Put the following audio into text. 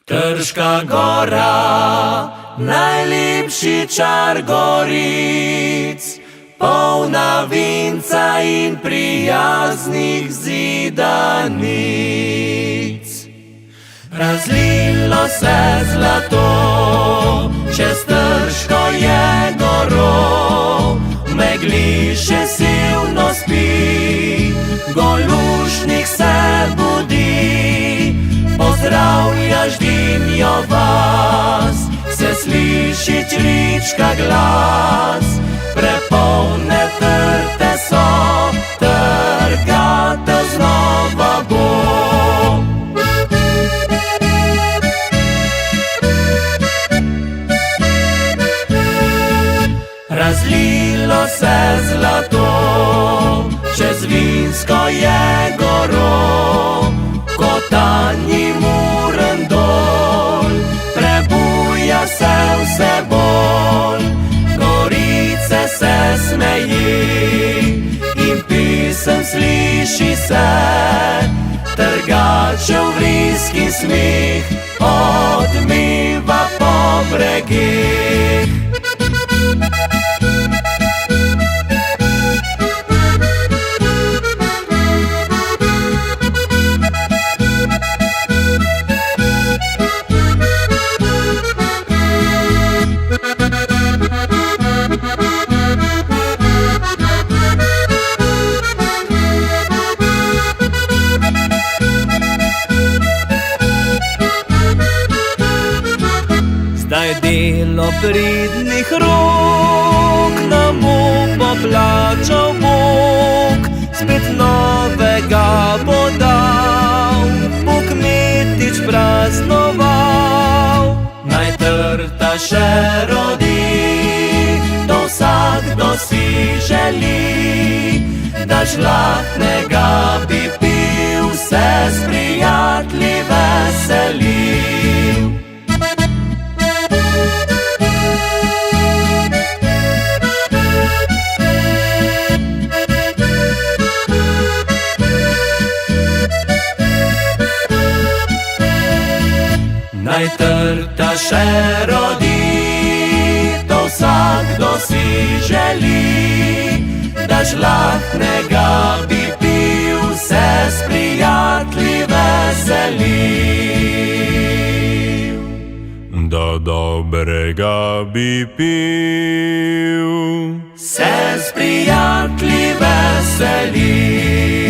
Trška gora, najlepši čar goric, polna vinca in prijaznih zidanic. Razlilo se zlato, čez Trško je goro, v megli še silno spi, Golušnik se budi, pozdravlja Ždinjo vas, se sliši črička glas, prepolne trte so, trgatev znova bo. Razlilo se zlato, čez Vinsko je goro, Kotanji Muren dol, prebuja se vse bolj, Gorice se smeji in pisem sliši se, trgačev vriski smih odmiva po bregih. Zdaj delo pridnih rok nam bo poplačal Bog, spet novega bo dal, bo kmetič praznoval. Naj trta še rodi, to vsakdo si želi, da žlahtnega bi pil, se s prijatelji veselil. Naj trta še rodi, to vsakdo si želi, da žlahtnega bi pil, se s prijatelji veselil. Da dobrega bi pil, se s prijatelji veselil.